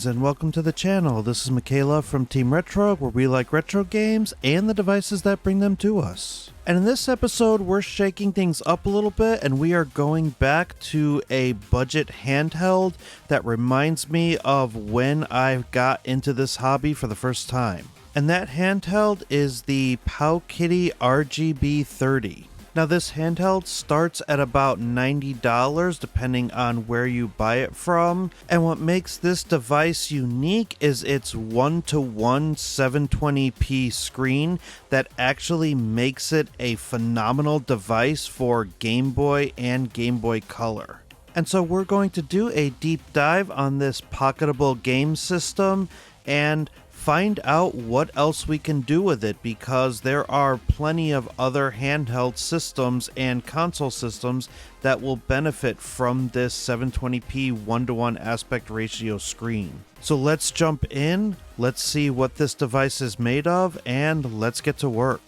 Greetings and welcome to the channel. This is Michaela from Team Retro, where we like retro games and the devices that bring them to us. And in this episode, we're shaking things up a little bit and we are going back to a budget handheld that reminds me of when I got into this hobby for the first time. And that handheld is the Powkiddy RGB30. Now this handheld starts at about $90 depending on where you buy it from, and what makes this device unique is its 1:1 720p screen that actually makes it a phenomenal device for Game Boy and Game Boy Color. And so we're going to do a deep dive on this pocketable game system and find out what else we can do with it, because there are plenty of other handheld systems and console systems that will benefit from this 720p 1:1 aspect ratio screen. So let's jump in, let's see what this device is made of, and let's get to work.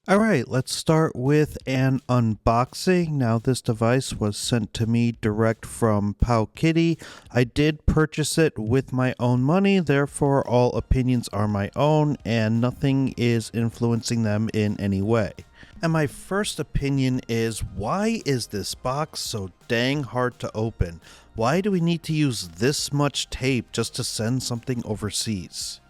Alright, let's start with an unboxing. Now this device was sent to me direct from Powkiddy. I did purchase it with my own money, therefore all opinions are my own and nothing is influencing them in any way. And my first opinion is, why is this box so dang hard to open? Why do we need to use this much tape just to send something overseas?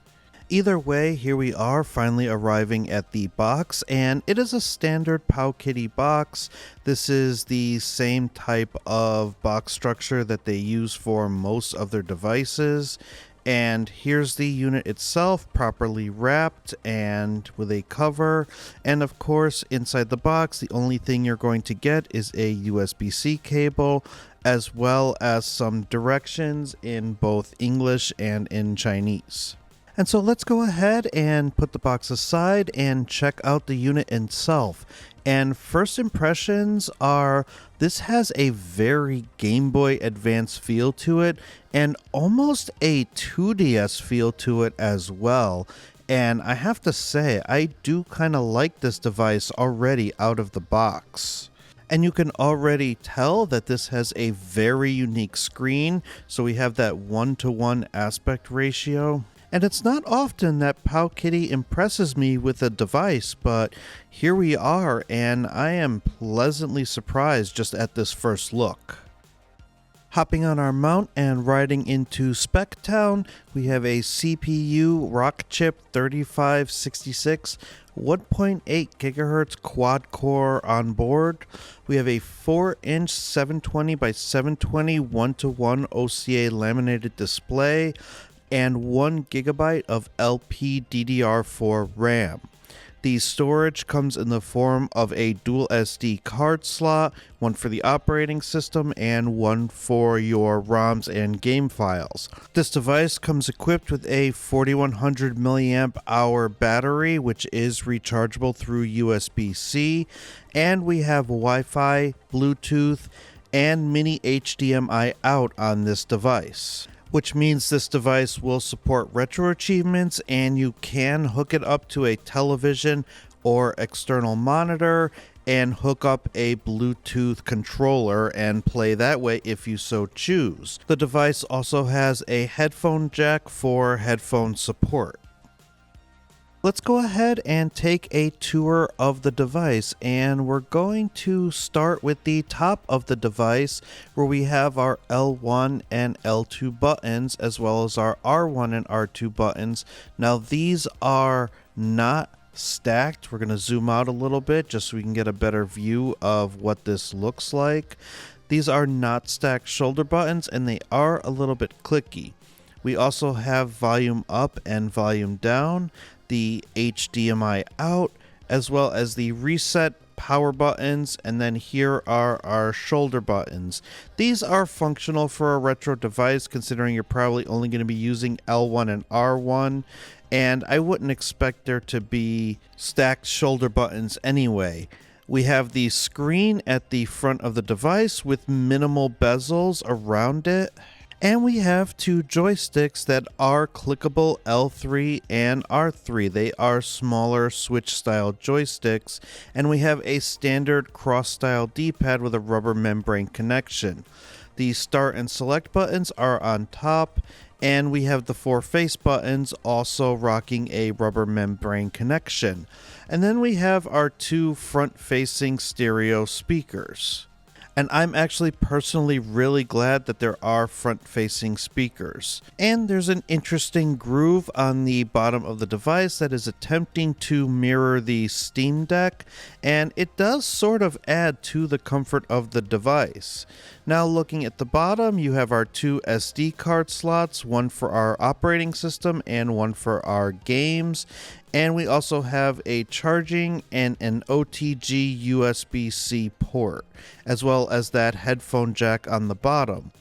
Either way, here we are finally arriving at the box, and it is a standard Powkiddy box. This is the same type of box structure that they use for most of their devices. And here's the unit itself, properly wrapped and with a cover. And of course, inside the box, the only thing you're going to get is a USB-C cable, as well as some directions in both English and in Chinese. And so let's go ahead and put the box aside and check out the unit itself. And first impressions are, this has a very Game Boy Advance feel to it and almost a 2DS feel to it as well. And I have to say, I do kind of like this device already out of the box. And you can already tell that this has a very unique screen. So we have that 1:1 aspect ratio. And it's not often that Powkiddy impresses me with a device, but here we are, and I am pleasantly surprised just at this first look. Hopping on our mount and riding into Spec Town, we have a CPU Rockchip 3566 1.8 GHz quad core on board. We have a 4-inch 720 by 720 1:1 OCA laminated display, and 1 GB of LPDDR4 RAM. The storage comes in the form of a dual SD card slot, one for the operating system and one for your ROMs and game files. This device comes equipped with a 4100 mAh battery, which is rechargeable through USB-C, and we have Wi-Fi, Bluetooth, and mini HDMI out on this device, which means this device will support retro achievements, and you can hook it up to a television or external monitor and hook up a Bluetooth controller and play that way if you so choose. The device also has a headphone jack for headphone support. Let's go ahead and take a tour of the device, and we're going to start with the top of the device where we have our L1 and L2 buttons, as well as our R1 and R2 buttons. Now these are not stacked. We're going to zoom out a little bit just so we can get a better view of what this looks like. These are not stacked shoulder buttons, and they are a little bit clicky. We also have volume up and volume down, the HDMI out, as well as the reset power buttons, and then here are our shoulder buttons. These are functional for a retro device, considering you're probably only going to be using L1 and R1, and I wouldn't expect there to be stacked shoulder buttons anyway. We have the screen at the front of the device with minimal bezels around it. And we have two joysticks that are clickable, L3 and R3. They are smaller Switch-style joysticks, and we have a standard cross-style D-pad with a rubber membrane connection. The start and select buttons are on top, and we have the four face buttons also rocking a rubber membrane connection. And then we have our two front-facing stereo speakers. And I'm actually personally really glad that there are front-facing speakers. And there's an interesting groove on the bottom of the device that is attempting to mirror the Steam Deck, and it does sort of add to the comfort of the device. Now looking at the bottom, you have our two SD card slots, one for our operating system and one for our games. And we also have a charging and an OTG USB-C port, as well as that headphone jack on the bottom.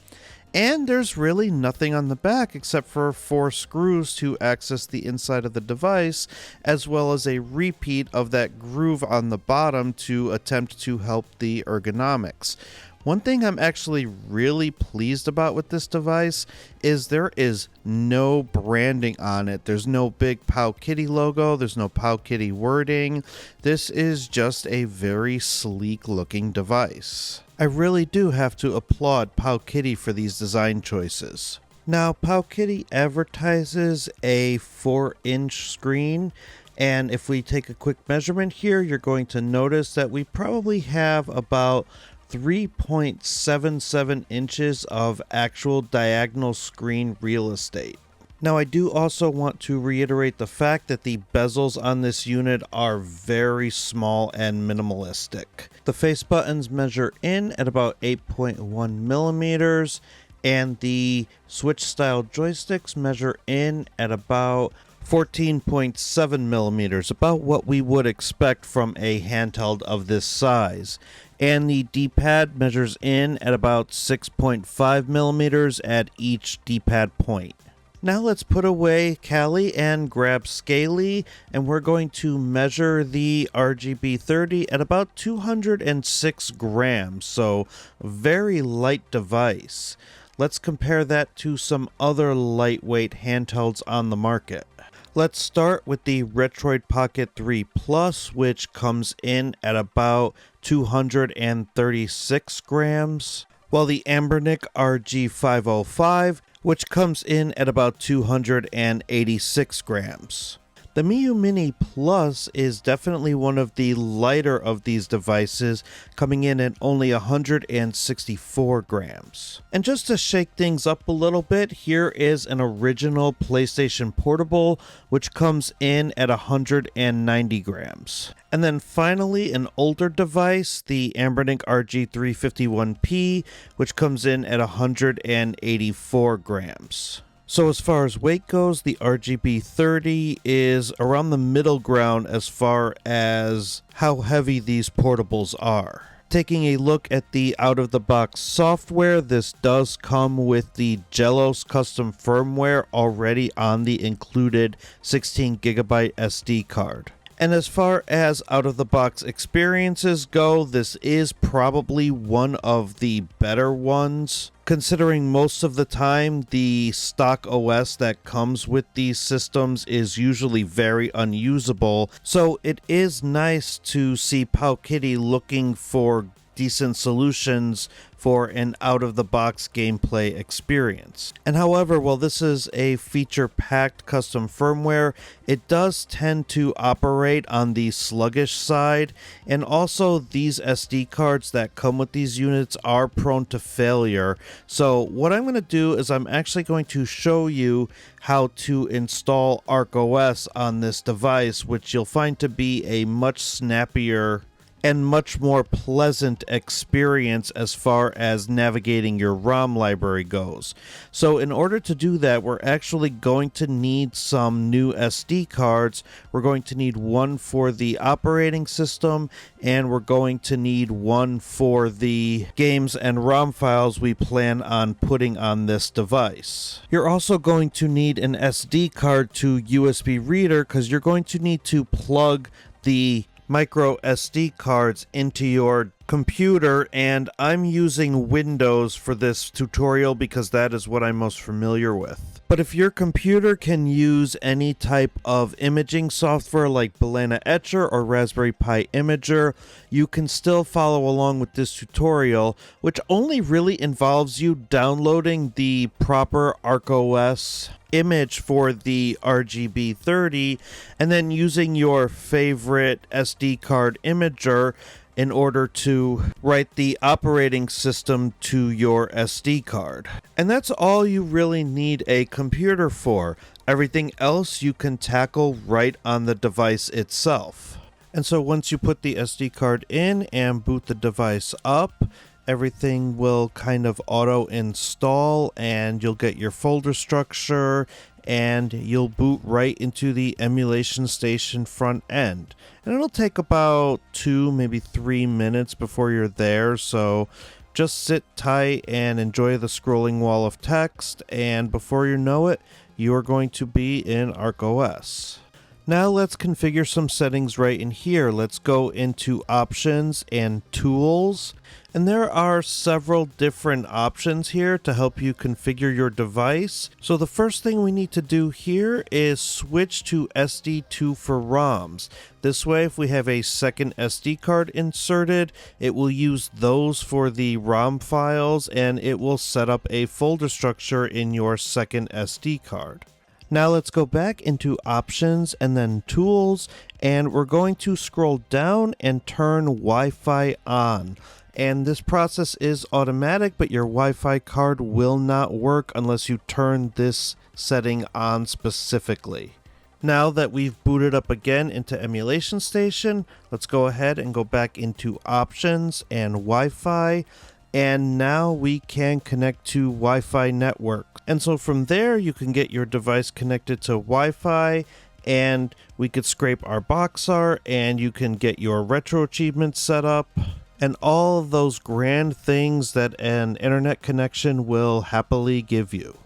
And there's really nothing on the back except for four screws to access the inside of the device, as well as a repeat of that groove on the bottom to attempt to help the ergonomics. One thing I'm actually really pleased about with this device is there is no branding on it. There's no big Powkiddy logo. There's no Powkiddy wording. This is just a very sleek looking device. I really do have to applaud Powkiddy for these design choices. Now, Powkiddy advertises a 4-inch screen. And if we take a quick measurement here, you're going to notice that we probably have about 3.77 inches of actual diagonal screen real estate. Now I do also want to reiterate the fact that the bezels on this unit are very small and minimalistic. The face buttons measure in at about 8.1 millimeters, and the Switch style joysticks measure in at about 14.7 millimeters, about what we would expect from a handheld of this size. And the D-pad measures in at about 6.5 millimeters at each D-pad point. Now let's put away Callie and grab Scaly, and we're going to measure the RGB30 at about 206 grams, so a very light device. Let's compare that to some other lightweight handhelds on the market. Let's start with the Retroid Pocket 3 Plus, which comes in at about 236 grams, while the Anbernic RG505, which comes in at about 286 grams. The Miu Mini Plus is definitely one of the lighter of these devices, coming in at only 164 grams. And just to shake things up a little bit, here is an original PlayStation Portable, which comes in at 190 grams. And then finally, an older device, the Anbernic RG351P, which comes in at 184 grams. So as far as weight goes, the RGB30 is around the middle ground as far as how heavy these portables are. Taking a look at the out-of-the-box software, this does come with the Gelos custom firmware already on the included 16GB SD card. And as far as out-of-the-box experiences go, this is probably one of the better ones, considering most of the time the stock OS that comes with these systems is usually very unusable. So it is nice to see Powkiddy looking for decent solutions for an out-of-the-box gameplay experience. And however, while this is a feature-packed custom firmware, it does tend to operate on the sluggish side, and also these SD cards that come with these units are prone to failure. So what I'm going to do is I'm actually going to show you how to install ArkOS on this device, which you'll find to be a much snappier and much more pleasant experience as far as navigating your ROM library goes. So in order to do that, we're actually going to need some new SD cards. We're going to need one for the operating system, and we're going to need one for the games and ROM files we plan on putting on this device. You're also going to need an SD card to USB reader, because you're going to need to plug the micro SD cards into your computer, and I'm using Windows for this tutorial because that is what I'm most familiar with. But if your computer can use any type of imaging software like Balena Etcher or Raspberry Pi Imager, you can still follow along with this tutorial, which only really involves you downloading the proper ArkOS image for the RGB30 and then using your favorite SD card imager in order to write the operating system to your SD card. And that's all you really need a computer for. Everything else you can tackle right on the device itself. And so once you put the SD card in and boot the device up, everything will kind of auto install and you'll get your folder structure and you'll boot right into the Emulation Station front end. And it'll take about 2, maybe 3 minutes before you're there, so just sit tight and enjoy the scrolling wall of text, and before you know it, you are going to be in ArkOS. Now let's configure some settings right in here. Let's go into Options and Tools. And there are several different options here to help you configure your device. So the first thing we need to do here is switch to SD2 for ROMs. This way, if we have a second SD card inserted, it will use those for the ROM files and it will set up a folder structure in your second SD card. Now let's go back into Options and then Tools, and we're going to scroll down and turn Wi-Fi on. And this process is automatic, but your Wi-Fi card will not work unless you turn this setting on specifically. Now that we've booted up again into Emulation Station, let's go ahead and go back into Options and Wi-Fi. And now we can connect to Wi-Fi network. And so from there, you can get your device connected to Wi-Fi, and we could scrape our box art, and you can get your retro achievements set up, and all of those grand things that an internet connection will happily give you.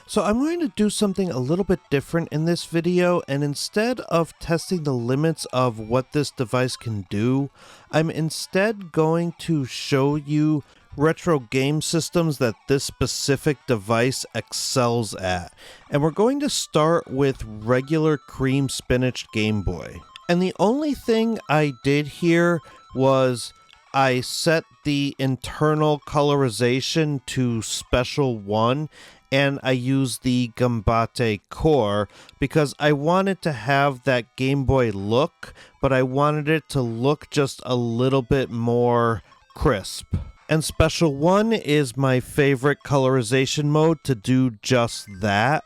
So I'm going to do something a little bit different in this video, and instead of testing the limits of what this device can do, I'm instead going to show you retro game systems that this specific device excels at. And we're going to start with regular cream spinach Game Boy. And the only thing I did here was I set the internal colorization to Special 1, and I used the Gambate core because I wanted to have that Game Boy look, but I wanted it to look just a little bit more crisp. And Special 1 is my favorite colorization mode to do just that.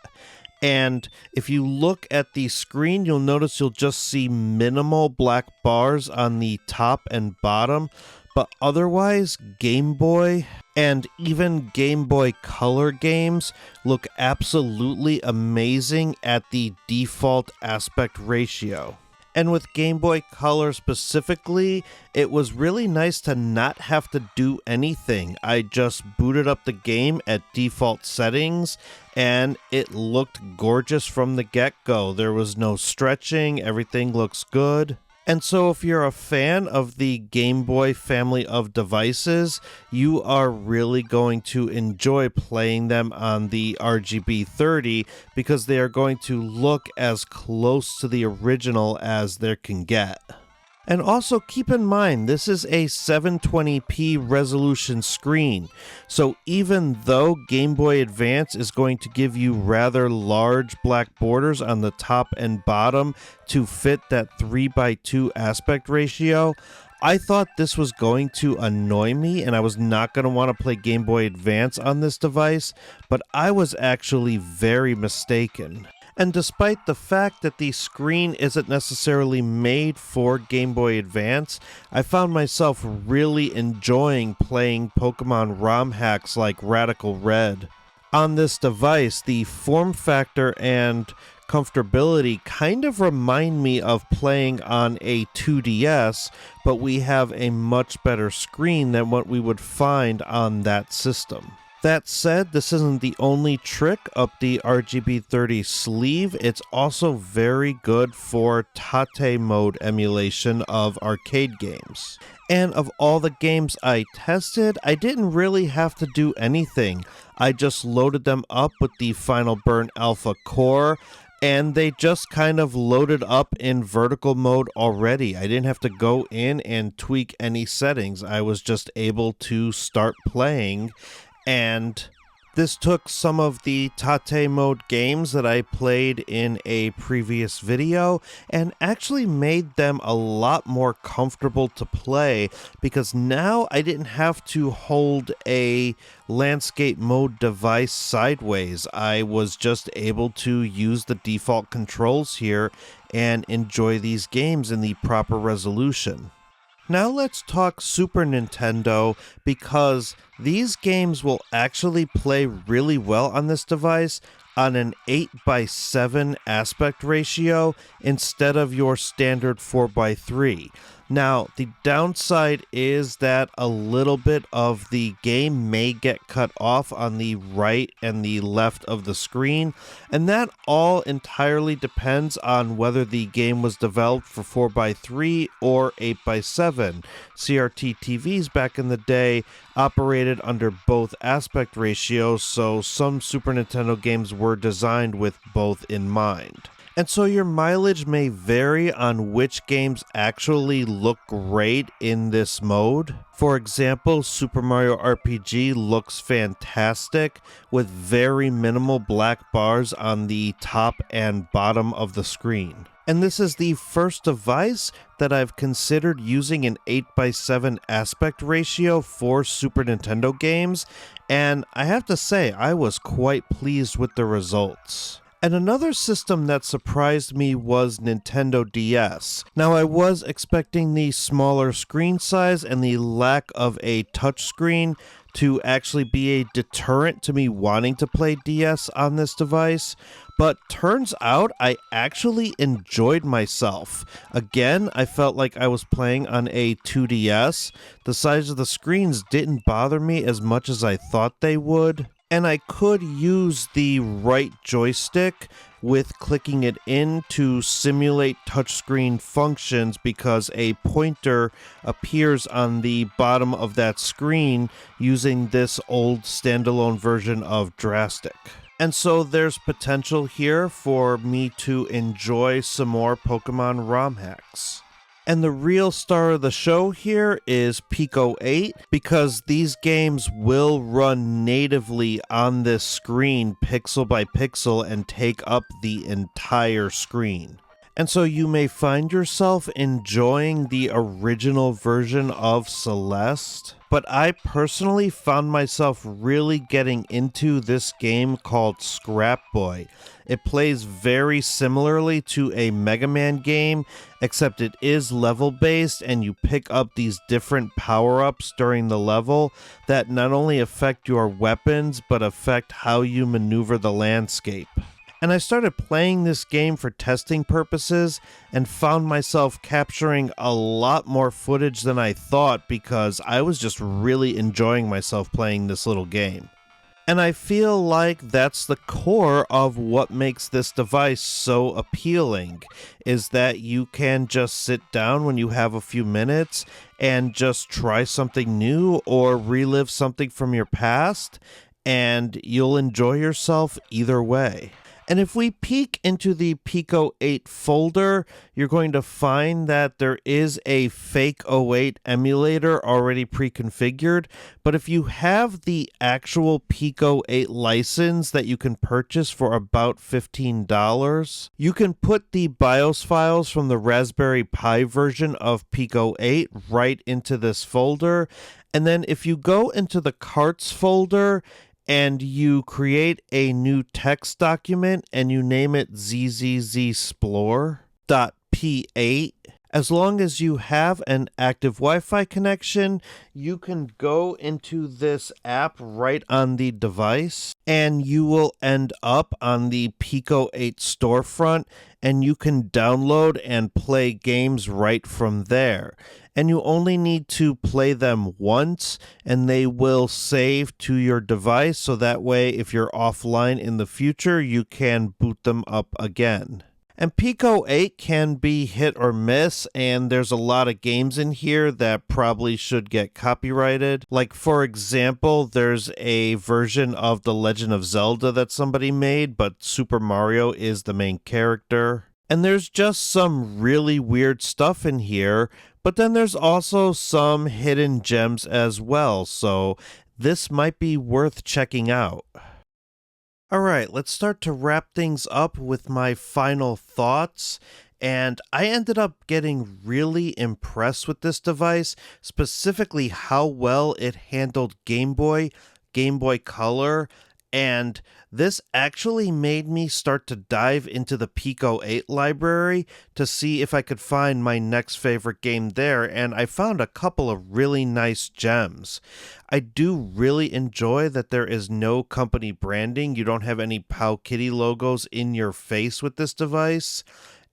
And if you look at the screen, you'll notice you'll just see minimal black bars on the top and bottom. But otherwise, Game Boy and even Game Boy Color games look absolutely amazing at the default aspect ratio. And with Game Boy Color specifically, it was really nice to not have to do anything. I just booted up the game at default settings, and it looked gorgeous from the get-go. There was no stretching, everything looks good. And so if you're a fan of the Game Boy family of devices, you are really going to enjoy playing them on the RGB30 because they are going to look as close to the original as there can get. And also keep in mind, this is a 720p resolution screen, so even though Game Boy Advance is going to give you rather large black borders on the top and bottom to fit that 3:2 aspect ratio, I thought this was going to annoy me and I was not going to want to play Game Boy Advance on this device, but I was actually very mistaken. And despite the fact that the screen isn't necessarily made for Game Boy Advance, I found myself really enjoying playing Pokemon ROM hacks like Radical Red. On this device, the form factor and comfortability kind of remind me of playing on a 2DS, but we have a much better screen than what we would find on that system. That said, this isn't the only trick up the RGB30 sleeve. It's also very good for Tate mode emulation of arcade games. And of all the games I tested, I didn't really have to do anything. I just loaded them up with the Final Burn Alpha core, and they just kind of loaded up in vertical mode already. I didn't have to go in and tweak any settings. I was just able to start playing, and this took some of the Tate mode games that I played in a previous video and actually made them a lot more comfortable to play, because now I didn't have to hold a landscape mode device sideways. I was just able to use the default controls here and enjoy these games in the proper resolution. Now let's talk Super Nintendo, because these games will actually play really well on this device on an 8:7 aspect ratio instead of your standard 4:3. Now, the downside is that a little bit of the game may get cut off on the right and the left of the screen, and that all entirely depends on whether the game was developed for 4:3 or 8:7. CRT TVs back in the day operated under both aspect ratios, so some Super Nintendo games were designed with both in mind. And so your mileage may vary on which games actually look great in this mode. For example, Super Mario RPG looks fantastic with very minimal black bars on the top and bottom of the screen. And this is the first device that I've considered using an 8:7 aspect ratio for Super Nintendo games, and I have to say I was quite pleased with the results. And another system that surprised me was Nintendo DS. Now, I was expecting the smaller screen size and the lack of a touchscreen to actually be a deterrent to me wanting to play DS on this device, but turns out I actually enjoyed myself. Again, I felt like I was playing on a 2DS. The size of the screens didn't bother me as much as I thought they would, and I could use the right joystick with clicking it in to simulate touchscreen functions, because a pointer appears on the bottom of that screen using this old standalone version of Drastic. And so there's potential here for me to enjoy some more Pokemon ROM hacks. And the real star of the show here is Pico 8, because these games will run natively on this screen pixel by pixel and take up the entire screen. And so you may find yourself enjoying the original version of Celeste, but I personally found myself really getting into this game called Scrap Boy. It plays very similarly to a Mega Man game, except it is level-based, and you pick up these different power-ups during the level that not only affect your weapons, but affect how you maneuver the landscape. And I started playing this game for testing purposes and found myself capturing a lot more footage than I thought, because I was just really enjoying myself playing this little game. And I feel like that's the core of what makes this device so appealing, is that you can just sit down when you have a few minutes and just try something new or relive something from your past, and you'll enjoy yourself either way. And if we peek into the Pico 8 folder, you're going to find that there is a fake 08 emulator already pre-configured. But if you have the actual Pico 8 license that you can purchase for about $15, you can put the BIOS files from the Raspberry Pi version of Pico 8 right into this folder. And then if you go into the carts folder and you create a new text document and you name it ZZZsplore.p8, As long as you have an active Wi-Fi connection, you can go into this app right on the device and you will end up on the Pico 8 storefront, and you can download and play games right from there. And you only need to play them once and they will save to your device, so that way if you're offline in the future, you can boot them up again. And Pico 8 can be hit or miss, and there's a lot of games in here that probably should get copyrighted. Like, for example, there's a version of The Legend of Zelda that somebody made, but Super Mario is the main character. And there's just some really weird stuff in here, but then there's also some hidden gems as well, so this might be worth checking out. Alright, let's start to wrap things up with my final thoughts. And I ended up getting really impressed with this device, specifically how well it handled Game Boy, Game Boy Color, and this actually made me start to dive into the Pico 8 library to see if I could find my next favorite game there, and I found a couple of really nice gems. I do really enjoy that there is no company branding. You don't have any Powkiddy logos in your face with this device.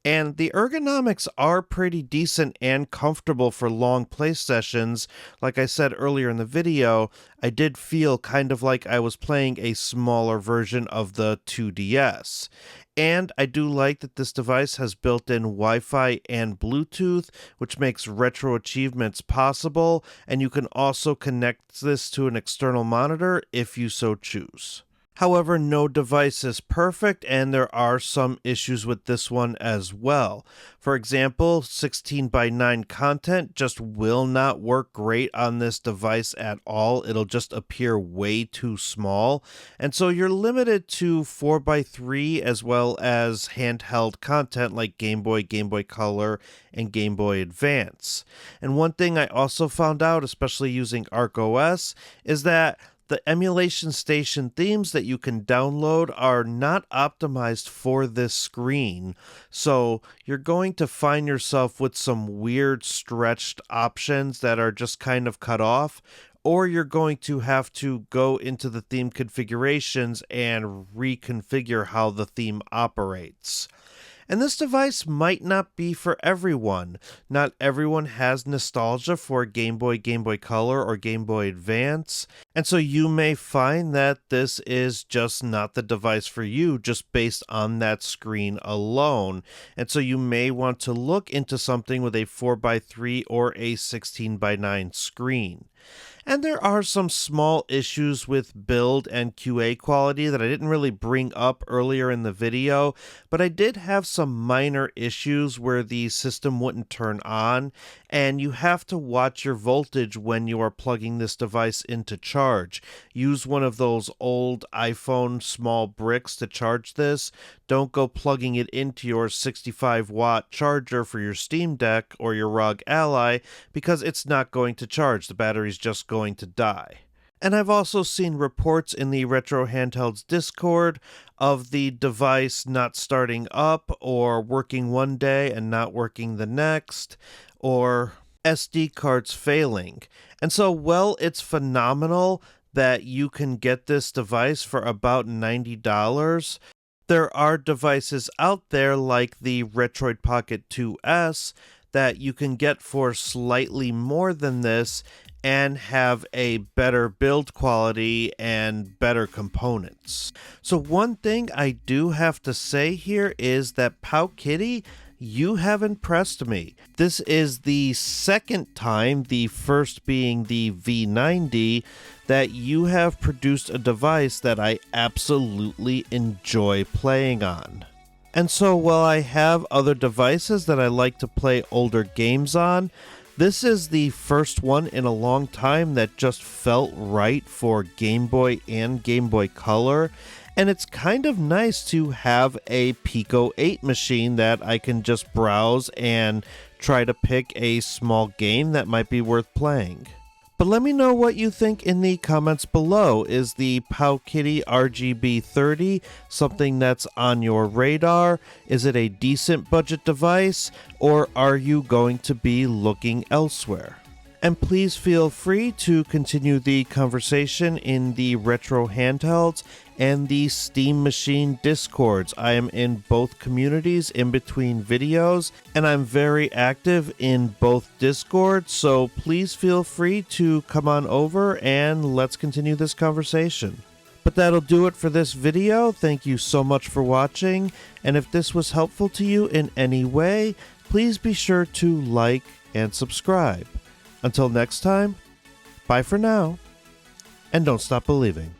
And the ergonomics are pretty decent and comfortable for long play sessions. Like I said earlier in the video, I did feel kind of like I was playing a smaller version of the 2DS. And I do like that this device has built-in Wi-Fi and Bluetooth, which makes retro achievements possible, and you can also connect this to an external monitor if you so choose. However, no device is perfect, and there are some issues with this one as well. For example, 16:9 content just will not work great on this device at all. It'll just appear way too small, and so you're limited to 4:3 as well as handheld content like Game Boy, Game Boy Color, and Game Boy Advance. And one thing I also found out, especially using ArkOS, is that the emulation station themes that you can download are not optimized for this screen, so you're going to find yourself with some weird stretched options that are just kind of cut off, or you're going to have to go into the theme configurations and reconfigure how the theme operates. And this device might not be for everyone. Not everyone has nostalgia for Game Boy, Game Boy Color, or Game Boy Advance. And so you may find that this is just not the device for you, just based on that screen alone. And so you may want to look into something with a 4:3 or a 16:9 screen. And there are some small issues with build and QA quality that I didn't really bring up earlier in the video, but I did have some minor issues where the system wouldn't turn on, and you have to watch your voltage when you are plugging this device into charge. Use one of those old iPhone small bricks to charge this. Don't go plugging it into your 65-watt charger for your Steam Deck or your ROG Ally, because it's not going to charge. The battery's just going to die. And I've also seen reports in the Retro Handhelds Discord of the device not starting up, or working one day and not working the next, or SD cards failing. And so, well, it's phenomenal that you can get this device for about $90. There are devices out there like the Retroid Pocket 2S that you can get for slightly more than this and have a better build quality and better components. So one thing I do have to say here is that Powkiddy, you have impressed me. This is the second time, the first being the V90, that you have produced a device that I absolutely enjoy playing on. And so while I have other devices that I like to play older games on, this is the first one in a long time that just felt right for Game Boy and Game Boy Color. And it's kind of nice to have a Pico 8 machine that I can just browse and try to pick a small game that might be worth playing. But let me know what you think in the comments below. Is the Powkiddy RGB30 something that's on your radar? Is it a decent budget device, or are you going to be looking elsewhere? And please feel free to continue the conversation in the Retro Handhelds and the Steam Machine Discords. I am in both communities in between videos, and I'm very active in both Discords, so please feel free to come on over and let's continue this conversation. But that'll do it for this video. Thank you so much for watching, and if this was helpful to you in any way, please be sure to like and subscribe. Until next time, bye for now, and don't stop believing.